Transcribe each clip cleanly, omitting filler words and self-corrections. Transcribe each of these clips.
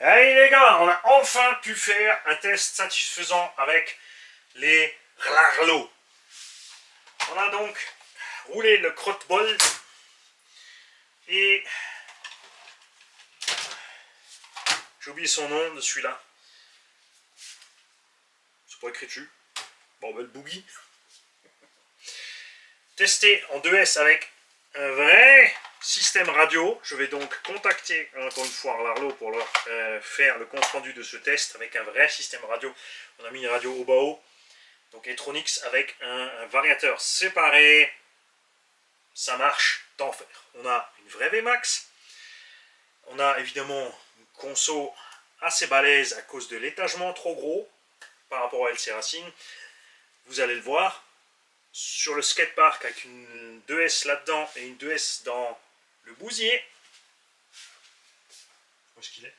Allez les gars, on a enfin pu faire un test satisfaisant avec les Rlarlo. On a donc roulé le crotte-bol et j'ai oublié son nom de celui-là. C'est pas écrit dessus. Bon, ben, le boogie. Testé en 2S avec un vrai système radio. Je vais donc contacter encore une fois Rlarlo pour leur faire le compte rendu de ce test avec un vrai système radio. On a mis une radio Obao, donc Etronix avec un variateur séparé. Ça marche d'enfer. On a une vraie VMAX. On a évidemment une conso assez balèze à cause de l'étagement trop gros par rapport à LC Racing. Vous allez le voir. Sur le skatepark avec une 2S là-dedans et une 2S dans le bousier. Où est-ce qu'il est ?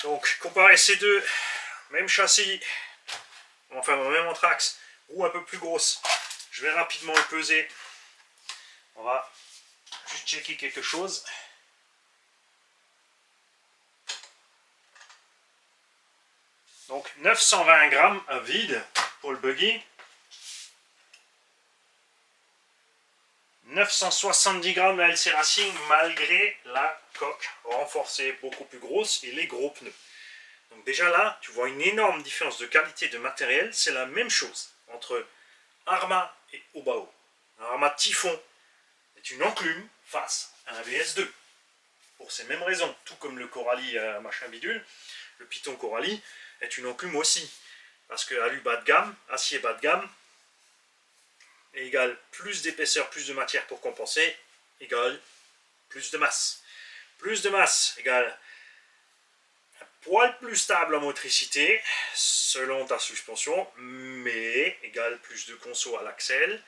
Donc, comparer ces deux, même châssis, enfin même anthrax, roue un peu plus grosse. Je vais rapidement le peser. On va juste checker quelque chose. Donc 920 grammes à vide pour le buggy. 970 grammes la LC Racing malgré la coque renforcée beaucoup plus grosse et les gros pneus. Donc déjà là, tu vois une énorme différence de qualité de matériel. C'est la même chose entre Arrma et Obao. Arrma Typhon est une enclume face à un VS2. Pour ces mêmes raisons, tout comme le Coralie machin bidule, le Python Coralie est une enclume aussi. Parce que alu bas de gamme, acier bas de gamme, égale plus d'épaisseur, plus de matière pour compenser, égale plus de masse. Plus de masse égale un poil plus stable en motricité, selon ta suspension, mais égale plus de conso à l'axel,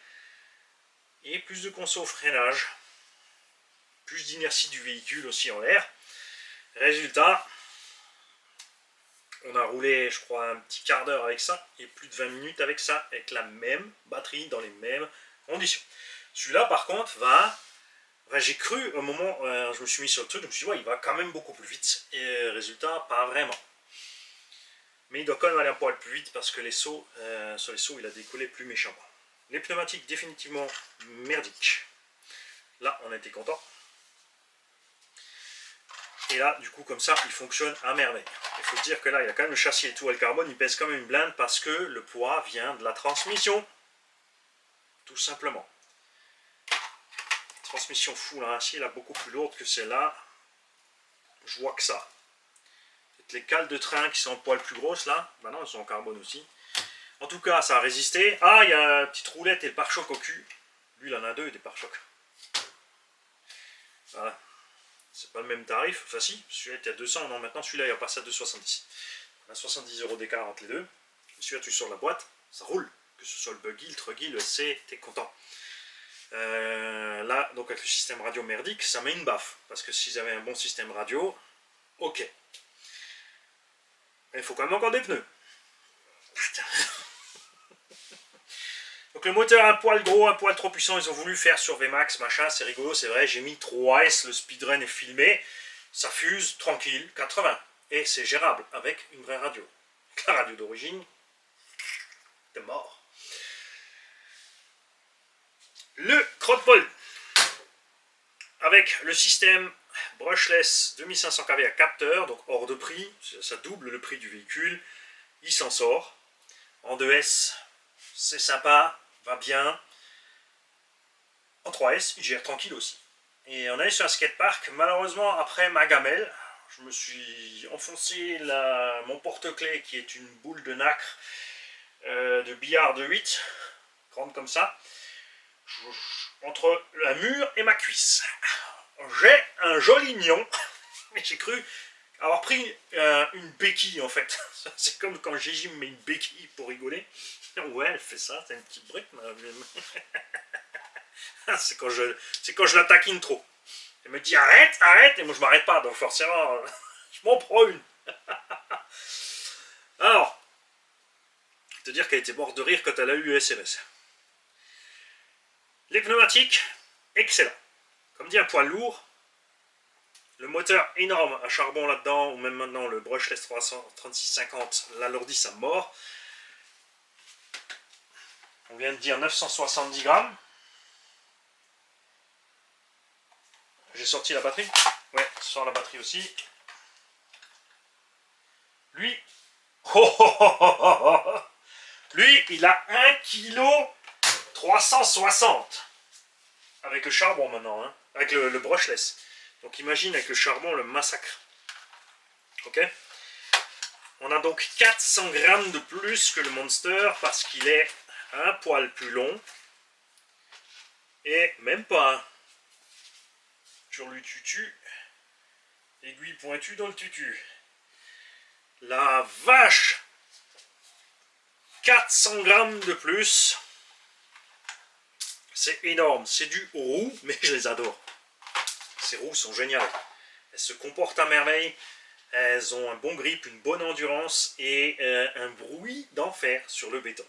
et plus de conso au freinage, plus d'inertie du véhicule aussi en l'air. Résultat, on a roulé, je crois, un petit quart d'heure avec ça, et plus de 20 minutes avec ça, avec la même batterie, dans les mêmes conditions. Celui-là, par contre, va... Enfin, j'ai cru, au moment où je me suis mis sur le truc, je me suis dit, ouais, il va quand même beaucoup plus vite. Et résultat, pas vraiment. Mais il doit quand même aller un poil plus vite, parce que les sauts, sur les sauts, il a décollé plus méchamment. Les pneumatiques, définitivement merdiques. Là, on a été content. Et là, du coup, comme ça, il fonctionne à merveille. Il faut dire que là, il y a quand même le châssis et tout, le carbone, il pèse quand même une blinde parce que le poids vient de la transmission. Tout simplement. Transmission full en acier, là, beaucoup plus lourde que celle-là. Je vois que ça. Les cales de train qui sont en poil plus grosses, là, bah non, elles sont en carbone aussi. En tout cas, ça a résisté. Ah, il y a une petite roulette et le pare-choc au cul. Lui, il en a deux, des pare-chocs. Voilà. C'est pas le même tarif. Enfin si, celui-là était à 200, non maintenant celui-là il va passer à 270. On a 70 € d'écart entre les deux. Celui-là tu sors la boîte, ça roule. Que ce soit le buggy, le truggy, le C, t'es content. Là, donc avec le système radio merdique, ça met une baffe. Parce que s'ils avaient un bon système radio, ok. Mais il faut quand même encore des pneus. Donc le moteur un poil gros, un poil trop puissant, ils ont voulu faire sur VMAX, machin, c'est rigolo, c'est vrai, j'ai mis 3S, le speedrun est filmé, ça fuse, tranquille, 80. Et c'est gérable avec une vraie radio. La radio d'origine, t'es mort. Le crotte-bol, avec le système brushless 2500 kV à capteur, donc hors de prix, ça double le prix du véhicule, il s'en sort. En 2S, c'est sympa, va bien. En 3S, il gère tranquille aussi. Et on est sur un skatepark, malheureusement après ma gamelle, je me suis enfoncé mon porte-clés qui est une boule de nacre de billard de 8, grande comme ça, entre la mur et ma cuisse. J'ai un joli nion, mais j'ai cru avoir pris une béquille en fait. C'est comme quand Gigi me met une béquille pour rigoler. Ouais, elle fait ça, c'est une petite brique. C'est quand je la taquine trop. Elle me dit arrête, arrête, et moi je m'arrête pas, donc forcément, je m'en prends une. Alors, te dire qu'elle était morte de rire quand elle a eu le SMS. Les pneumatiques, excellent. Comme dit un poids lourd, le moteur énorme à charbon là-dedans, ou même maintenant le brushless 3650 l'alourdissent à mort. On vient de dire 970 grammes. J'ai sorti la batterie. Ouais, sort la batterie aussi. Lui, lui, il a 1,360 kg. Avec le charbon maintenant, hein, avec le brushless. Donc imagine avec le charbon le massacre. Ok. On a donc 400 grammes de plus que le Monster parce qu'il est un poil plus long. Et même pas sur le tutu. Aiguille pointue dans le tutu. La vache! 400 grammes de plus. C'est énorme. C'est du roux, mais je les adore. Ces roues sont géniales. Elles se comportent à merveille. Elles ont un bon grip, une bonne endurance et un bruit d'enfer sur le béton.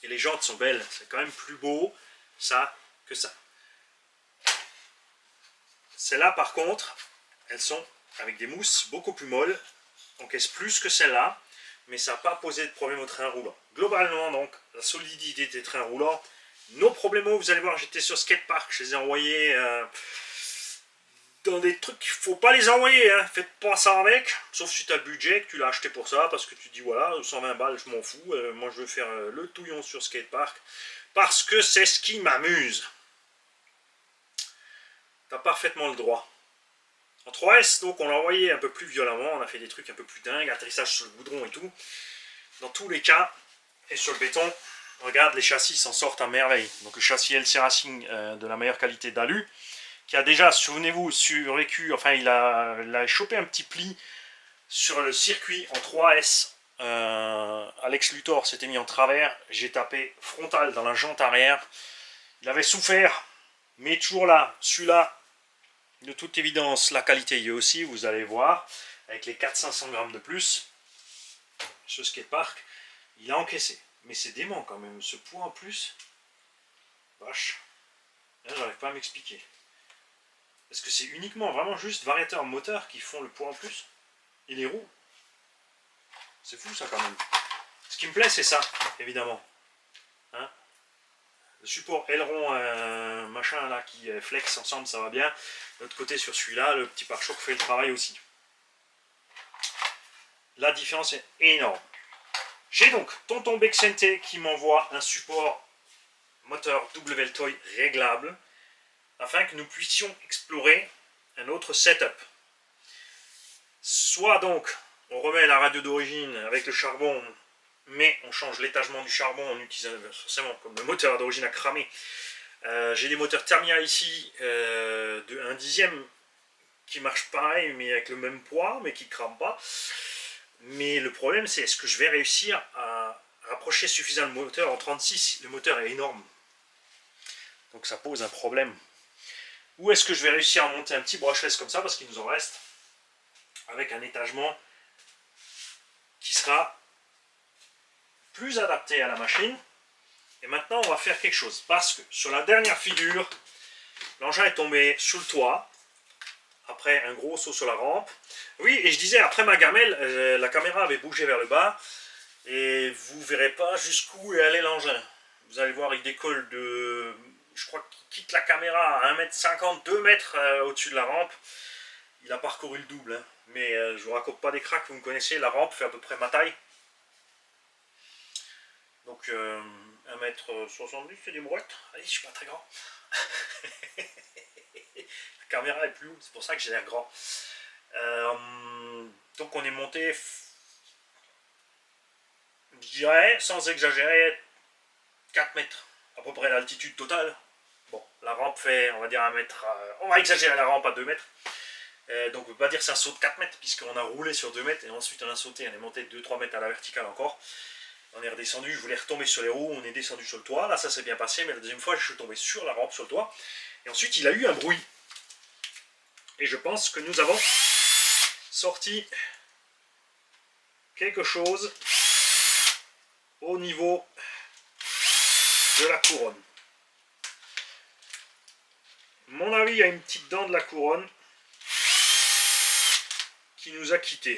Et les jantes sont belles. C'est quand même plus beau, ça, que ça. Celles-là, par contre, elles sont avec des mousses beaucoup plus molles. On caisse plus que celle-là, mais ça n'a pas posé de problème au train roulant. Globalement, donc, la solidité des trains roulants, nos problèmes, vous allez voir, j'étais sur skatepark, je les ai envoyés dans des trucs qu'il ne faut pas les envoyer, hein. Faites pas ça avec, sauf si tu as le budget, que tu l'as acheté pour ça, parce que tu dis voilà, 120 balles, je m'en fous, moi je veux faire le touillon sur skatepark, parce que c'est ce qui m'amuse. Tu as parfaitement le droit. En 3S, donc on l'a envoyé un peu plus violemment, on a fait des trucs un peu plus dingues, atterrissage sur le goudron et tout. Dans tous les cas, et sur le béton, regarde, les châssis s'en sortent à merveille. Donc le châssis LC Racing de la meilleure qualité d'alu, qui a déjà, souvenez-vous, survécu, enfin il a chopé un petit pli sur le circuit en 3S. Alex Luthor s'était mis en travers, j'ai tapé frontal dans la jante arrière. Il avait souffert, mais toujours là, celui-là, de toute évidence, la qualité y est aussi, vous allez voir, avec les 400-500 grammes de plus, ce skatepark, il a encaissé. Mais c'est dément quand même, ce poids en plus, vache, là j'arrive pas à m'expliquer. Est-ce que c'est uniquement vraiment juste variateur moteur qui font le poids en plus? Et les roues? C'est fou ça quand même. Ce qui me plaît c'est ça, évidemment. Hein, le support aileron machin là qui flex ensemble, ça va bien. De l'autre côté sur celui-là, le petit pare-choc fait le travail aussi. La différence est énorme. J'ai donc Tonton Bexente qui m'envoie un support moteur WLTOY réglable afin que nous puissions explorer un autre setup. Soit donc on remet la radio d'origine avec le charbon, mais on change l'étagement du charbon en utilisant forcément, comme le moteur d'origine a cramé. J'ai des moteurs Thermia ici de 1/10 qui marchent pareil mais avec le même poids mais qui ne crament pas. Mais le problème c'est est-ce que je vais réussir à rapprocher suffisamment le moteur en 36? Le moteur est énorme. Donc ça pose un problème. Ou est-ce que je vais réussir à monter un petit brushless comme ça parce qu'il nous en reste avec un étagement qui sera plus adapté à la machine. Et maintenant on va faire quelque chose parce que sur la dernière figure l'engin est tombé sous le toit après un gros saut sur la rampe. Oui, et je disais après ma gamelle la caméra avait bougé vers le bas et vous verrez pas jusqu'où est allé l'engin. Vous allez voir, il décolle de, je crois qu'il quitte la caméra à 1,50 m, 2 mètres au-dessus de la rampe. Il a parcouru le double, hein. Mais je vous raconte pas des cracks, vous me connaissez, la rampe fait à peu près ma taille. Donc 1,70 m, c'est des brouettes. Allez, je suis pas très grand. La caméra est plus haute, c'est pour ça que j'ai l'air grand. Donc on est monté, je dirais, sans exagérer, 4 mètres, à peu près l'altitude totale. Bon, la rampe fait, on va dire 1 mètre, on va exagérer la rampe à 2 mètres. Donc on ne peut pas dire que c'est un saut de 4 mètres, puisqu'on a roulé sur 2 mètres, et ensuite on a sauté, on est monté 2-3 mètres à la verticale encore. On est redescendu, je voulais retomber sur les roues, on est descendu sur le toit, là ça s'est bien passé, mais la deuxième fois je suis tombé sur la rampe, sur le toit, et ensuite il a eu un bruit. Et je pense que nous avons sorti quelque chose au niveau de la couronne. mon avis, il y a une petite dent de la couronne qui nous a quittés.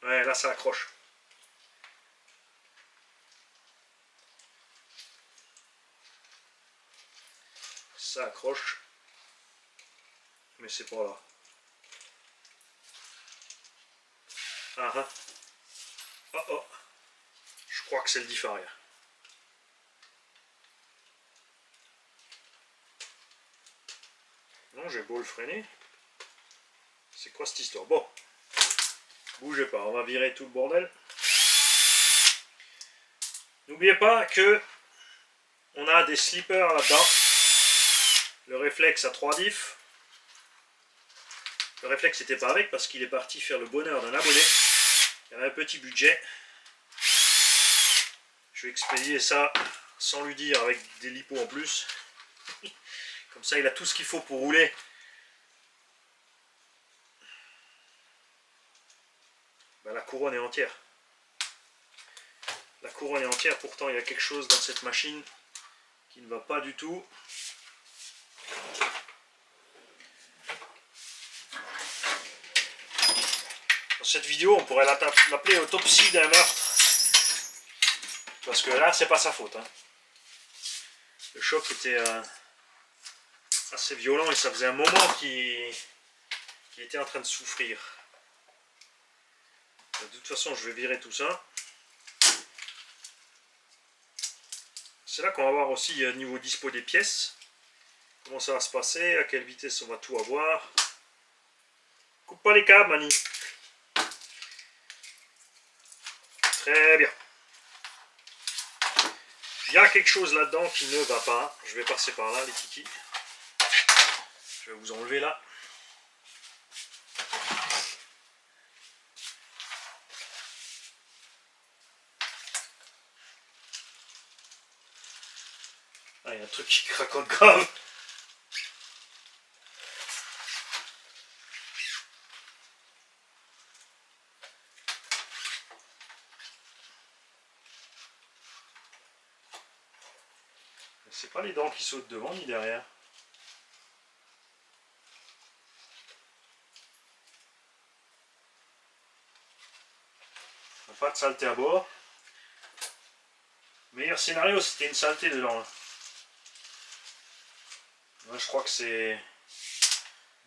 Ouais, là ça accroche. Ça accroche. Mais c'est pas là. Ah ah. Oh oh. Je crois que c'est le diff arrière. Non, j'ai beau le freiner. C'est quoi cette histoire? Bon. Bougez pas, on va virer tout le bordel. N'oubliez pas que on a des slippers là-dedans. Le réflexe a 3 diffs. Le réflexe n'était pas avec parce qu'il est parti faire le bonheur d'un abonné. Il y avait un petit budget. Je vais expédier ça sans lui dire avec des lipos en plus. Comme ça, il a tout ce qu'il faut pour rouler. Ben, la couronne est entière. La couronne est entière, pourtant il y a quelque chose dans cette machine qui ne va pas du tout. Dans cette vidéo, on pourrait l'appeler autopsie d'un meurtre. Parce que là, c'est pas sa faute. Hein. Le choc était assez violent et ça faisait un moment qu'il était en train de souffrir. De toute façon, je vais virer tout ça. C'est là qu'on va voir aussi niveau dispo des pièces. Comment ça va se passer, à quelle vitesse on va tout avoir. Coupe pas les câbles, Mani. Très bien. Il y a quelque chose là-dedans qui ne va pas. Je vais passer par là, les kikis. Je vais vous enlever là. Ah, il y a un truc qui cracote grave. C'est pas les dents qui sautent devant ni derrière. Pas de saleté à bord. Meilleur scénario, c'était une saleté dedans. Là. Moi, je crois que c'est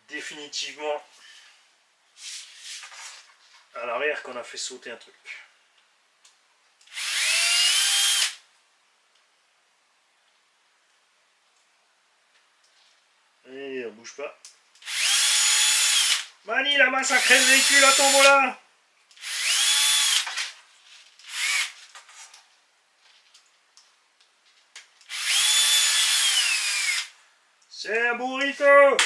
définitivement à l'arrière qu'on a fait sauter un truc. Et on bouge pas. Mani, il a massacré le véhicule à tombola. C'est un burrito.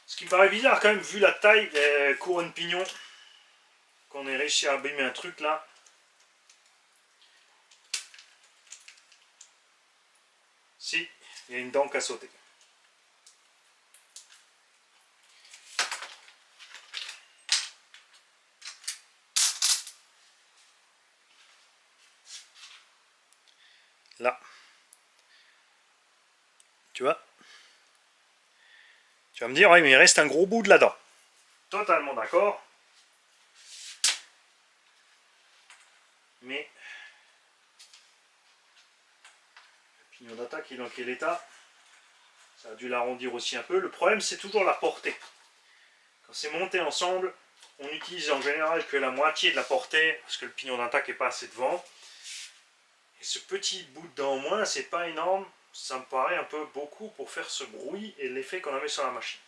Ce qui me paraît bizarre quand même, vu la taille des couronnes pignon, qu'on ait réussi à abîmer un truc là. Si, il y a une dent qui a sauté. Là. Tu vois? Tu vas me dire, oui, mais il reste un gros bout de la dent. Totalement d'accord. Mais le pignon d'attaque, il est dans quel état? Ça a dû l'arrondir aussi un peu. Le problème, c'est toujours la portée. Quand c'est monté ensemble, on utilise en général que la moitié de la portée, parce que le pignon d'attaque n'est pas assez devant. Et ce petit bout de dent en moins, c'est pas énorme. Ça me paraît un peu beaucoup pour faire ce bruit et l'effet qu'on avait sur la machine.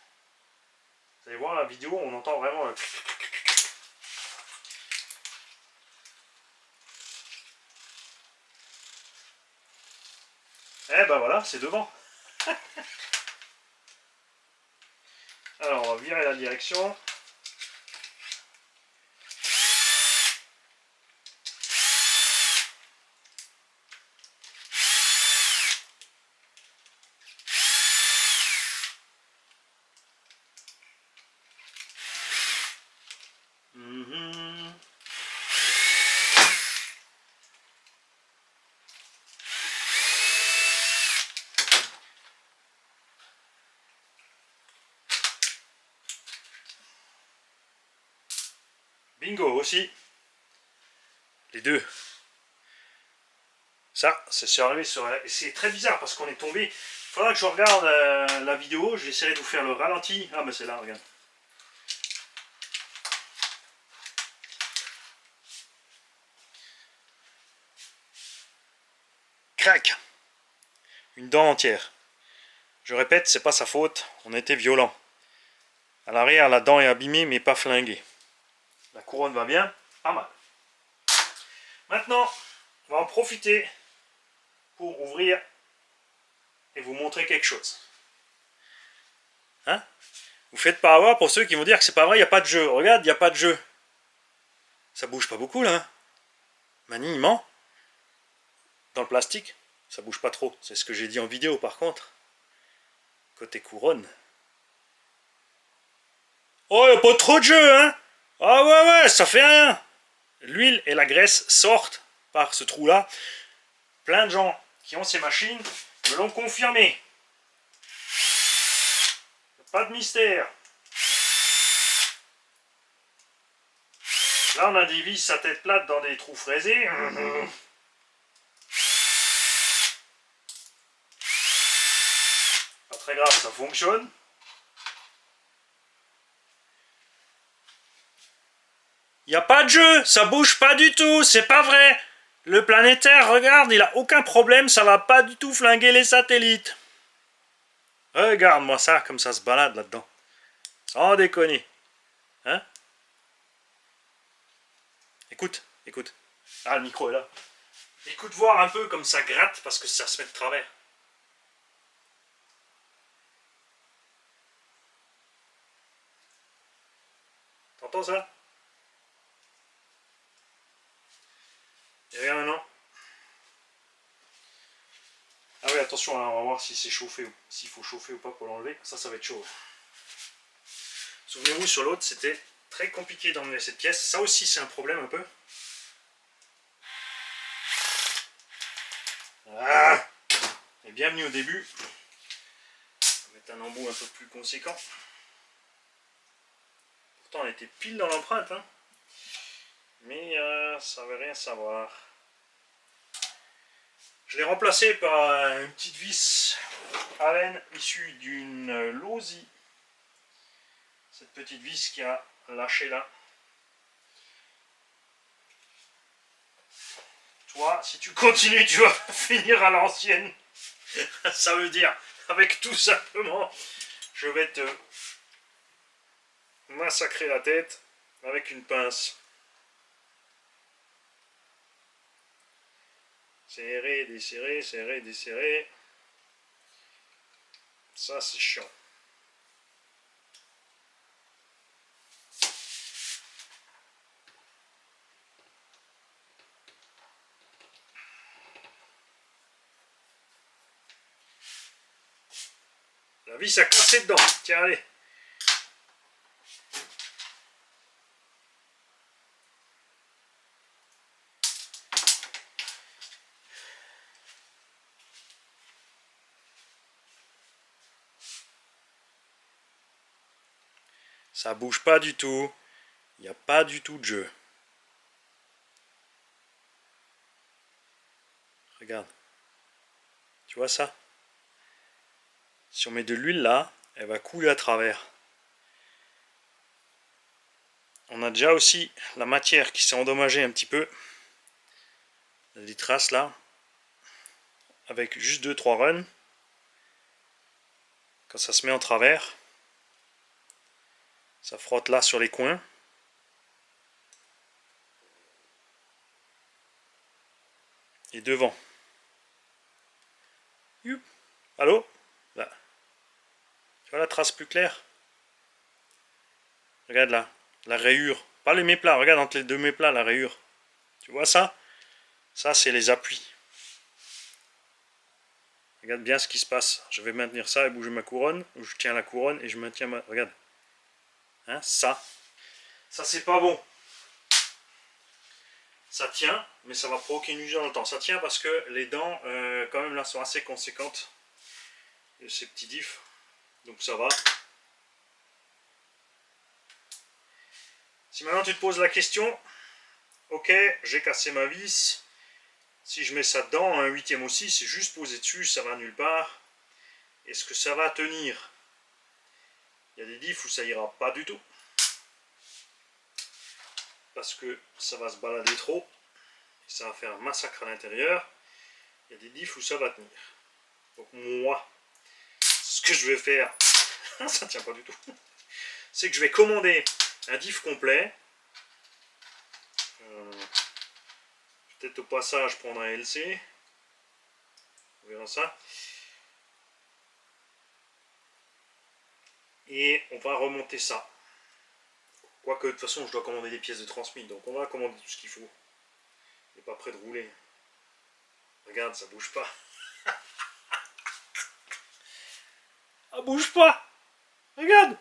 Vous allez voir la vidéo, on entend vraiment le... Eh ben voilà, c'est devant. Alors on va virer la direction. Bingo aussi. Les deux. Ça, c'est arrivé sur... C'est très bizarre parce qu'on est tombé. Il faudra que je regarde la vidéo. J'essaierai de vous faire le ralenti. Ah, mais c'est là, regarde. Crac. Une dent entière. Je répète, c'est pas sa faute. On était violent. À l'arrière, la dent est abîmée, mais pas flinguée. La couronne va bien. Pas mal. Maintenant, on va en profiter pour ouvrir et vous montrer quelque chose. Hein? Vous faites pas avoir pour ceux qui vont dire que c'est pas vrai, il n'y a pas de jeu. Regarde, il n'y a pas de jeu. Ça bouge pas beaucoup là. Mani, il ment. Dans le plastique, ça bouge pas trop. C'est ce que j'ai dit en vidéo par contre. Côté couronne. Oh, il n'y a pas trop de jeu, hein? Ah ouais, ça fait rien. L'huile et la graisse sortent par ce trou-là. Plein de gens qui ont ces machines me l'ont confirmé. Pas de mystère. Là, on a des vis à tête plate dans des trous fraisés. Pas très grave, ça fonctionne. Il n'y a pas de jeu, ça bouge pas du tout, c'est pas vrai. Le planétaire, regarde, il a aucun problème, ça va pas du tout flinguer les satellites. Regarde-moi ça, comme ça se balade là-dedans. Sans déconner. Hein? Écoute. Ah, le micro est là. Écoute voir un peu comme ça gratte, parce que ça se met de travers. T'entends ça? Et regarde maintenant. Ah oui, attention, là, on va voir si c'est chauffé ou s'il faut chauffer ou pas pour l'enlever. Ça va être chaud. Souvenez-vous, sur l'autre, c'était très compliqué d'enlever cette pièce. Ça aussi, c'est un problème un peu. Ah, et bienvenue au début. On va mettre un embout un peu plus conséquent. Pourtant, on était pile dans l'empreinte. Hein. Mais ça ne veut rien savoir. Je l'ai remplacé par une petite vis Allen issue d'une Losi. Cette petite vis qui a lâché là. Toi, si tu continues, tu vas finir à l'ancienne. Ça veut dire, avec tout simplement, je vais te massacrer la tête avec une pince. Serrer, desserrer, serrer, desserrer. Ça, c'est chiant. La vis a cassé dedans. Tiens, allez. Ça bouge pas du tout. Il n'y a pas du tout de jeu. Regarde. Tu vois ça? Si on met de l'huile là, elle va couler à travers. On a déjà aussi la matière qui s'est endommagée un petit peu. Il y a des traces là. Avec juste 2-3 runs. Quand ça se met en travers. Ça frotte là sur les coins. Et devant. Youp. Allô? Là. Tu vois la trace plus claire? Regarde là, la rayure. Pas les méplats, regarde entre les deux méplats la rayure. Tu vois ça? Ça c'est les appuis. Regarde bien ce qui se passe. Je vais maintenir ça et bouger ma couronne. Ou je tiens la couronne et je maintiens ma... Regarde. Hein, ça. Ça c'est pas bon. Ça tient, mais ça va provoquer une usure dans le temps. Ça tient parce que les dents, quand même là, sont assez conséquentes. Et ces petits diffs. Donc ça va. Si maintenant tu te poses la question, ok, j'ai cassé ma vis. Si je mets ça dedans, un huitième aussi, c'est juste posé dessus, ça va nulle part. Est-ce que ça va tenir? Il y a des diffs où ça ira pas du tout. Parce que ça va se balader trop. Et ça va faire un massacre à l'intérieur. Il y a des diffs où ça va tenir. Donc moi, ce que je vais faire, ça tient pas du tout, c'est que je vais commander un diff complet. Peut-être au passage prendre un LC. On verra ça. Et on va remonter ça. Quoique de toute façon je dois commander des pièces de transmis. Donc on va commander tout ce qu'il faut. Il n'est pas prêt de rouler. Regarde, ça bouge pas. Ça bouge pas. Regarde.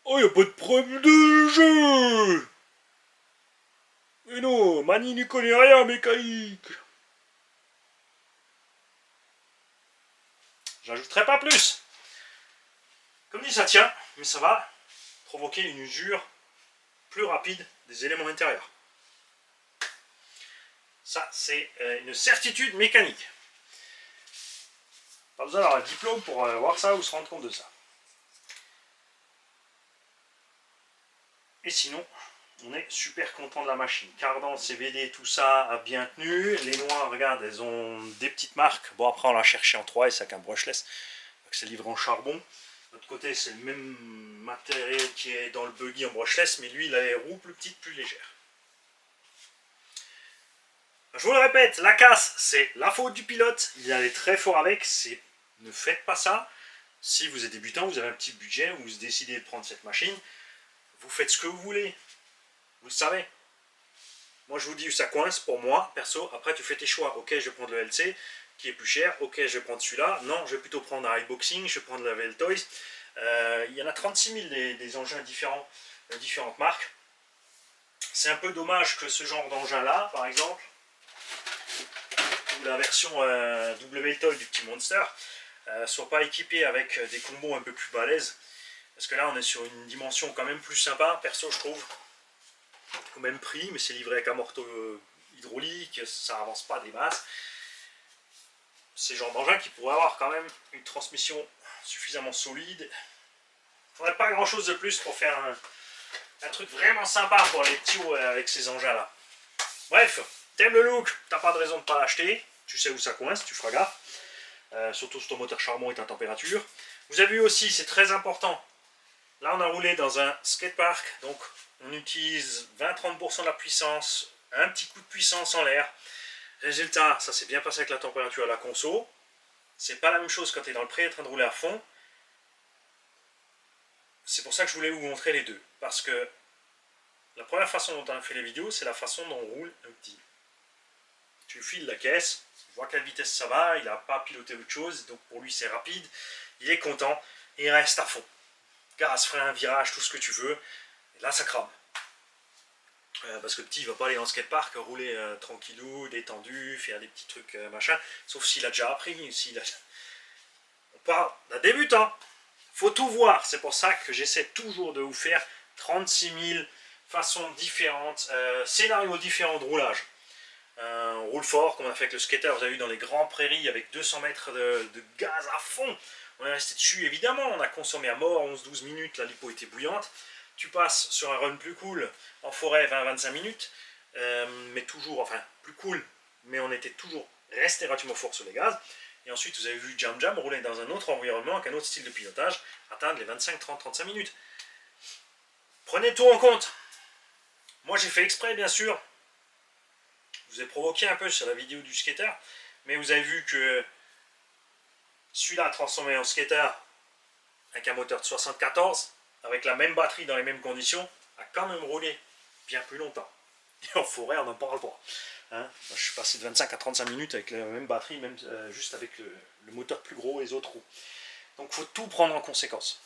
Oh, il n'y a pas de problème de jeu. Mais non, Mani n'y connaît rien, mécanique. J'ajouterai pas plus. Comme dit, ça tient, mais ça va provoquer une usure plus rapide des éléments intérieurs. Ça, c'est une certitude mécanique. Pas besoin d'avoir un diplôme pour voir ça ou se rendre compte de ça. Et sinon, on est super content de la machine. Cardan, CVD, tout ça a bien tenu. Les noix, regarde, elles ont des petites marques. Bon, après, on l'a cherché en 3S avec un brushless. C'est livré en charbon. De l'autre côté, c'est le même matériel qui est dans le buggy en brushless, mais lui, il a les roues plus petites, plus légères. Je vous le répète, la casse, c'est la faute du pilote. Il allait très fort avec. Ne faites pas ça. Si vous êtes débutant, vous avez un petit budget, vous décidez de prendre cette machine, vous faites ce que vous voulez. Vous le savez. Moi, je vous dis où ça coince pour moi, perso. Après, tu fais tes choix. Ok, je vais prendre le LC, qui est plus cher. Ok, je vais prendre celui-là. Non, je vais plutôt prendre un iBoxing. Je vais prendre la VL Toys. Il y en a 36 000 des engins différents, différentes marques. C'est un peu dommage que ce genre d'engin-là, par exemple, ou la version WL Toy du petit Monster, soit pas équipé avec des combos un peu plus balèzes. Parce que là, on est sur une dimension quand même plus sympa, perso, je trouve. Au même prix, mais c'est livré avec amorto hydraulique, ça avance pas des masses. C'est le genre d'engin qui pourrait avoir quand même une transmission suffisamment solide. Il ne faudrait pas grand chose de plus pour faire un truc vraiment sympa pour les petits avec ces engins-là. Bref, t'aimes le look, t'as pas de raison de ne pas l'acheter. Tu sais où ça coince, tu feras gaffe. Surtout si ton moteur charbon est à température. Vous avez vu aussi, c'est très important. Là, on a roulé dans un skatepark, donc on utilise 20-30% de la puissance, un petit coup de puissance en l'air. Résultat, ça s'est bien passé avec la température à la conso. C'est pas la même chose quand tu es dans le pré en train de rouler à fond. C'est pour ça que je voulais vous montrer les deux. Parce que la première façon dont on a fait les vidéos, c'est la façon dont on roule un petit. Tu files la caisse, tu vois à quelle vitesse ça va, il n'a pas piloté autre chose, donc pour lui c'est rapide, il est content et il reste à fond. Gaz, frein, virage, tout ce que tu veux, et là ça crame. Parce que le petit il va pas aller dans le skatepark, rouler tranquillou, détendu, faire des petits trucs machin, sauf s'il a déjà appris. On parle d'un débutant. Faut tout voir, c'est pour ça que j'essaie toujours de vous faire 36 000 façons différentes, scénarios différents de roulage. On roule fort, comme on a fait avec le skater, vous avez vu dans les grands prairies avec 200 mètres de gaz à fond. On est resté dessus évidemment, on a consommé à mort 11-12 minutes, la lipo était bouillante. Tu passes sur un run plus cool, en forêt 20-25 minutes, mais toujours, enfin plus cool, mais on était toujours resté relativement fort sur les gaz. Et ensuite, vous avez vu Jam Jam rouler dans un autre environnement, avec un autre style de pilotage, atteindre les 25, 30, 35 minutes. Prenez tout en compte. Moi, j'ai fait exprès, bien sûr. Je vous ai provoqué un peu sur la vidéo du skater, mais vous avez vu que celui-là transformé en skater avec un moteur de 74, avec la même batterie dans les mêmes conditions, a quand même roulé bien plus longtemps. Et en forêt, on n'en parle pas. Hein, je suis passé de 25 à 35 minutes avec la même batterie, même juste avec le moteur plus gros et les autres roues. Donc il faut tout prendre en conséquence.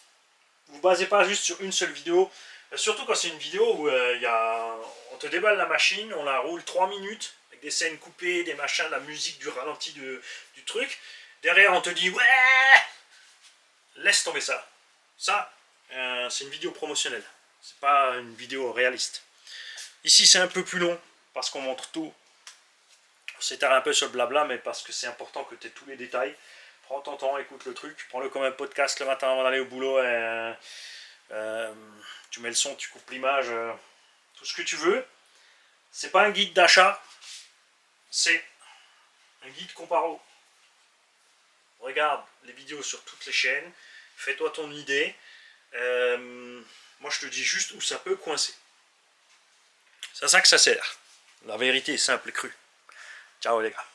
Vous ne basez pas juste sur une seule vidéo, surtout quand c'est une vidéo où on te déballe la machine, on la roule 3 minutes, avec des scènes coupées, des machins, la musique, du ralenti du truc. Derrière, on te dit « Ouais !» Laisse tomber ça. Ça, c'est une vidéo promotionnelle. C'est pas une vidéo réaliste. Ici, c'est un peu plus long, parce qu'on montre tout. On s'étale un peu sur le blabla, mais parce que c'est important que tu aies tous les détails. Prends ton temps, écoute le truc. Prends-le comme un podcast le matin avant d'aller au boulot. Tu mets le son, tu coupes l'image, tout ce que tu veux. C'est pas un guide d'achat, c'est un guide comparo. Regarde les vidéos sur toutes les chaînes, fais-toi ton idée. Moi, je te dis juste où ça peut coincer. C'est à ça que ça sert. La vérité est simple et crue. Ciao les gars.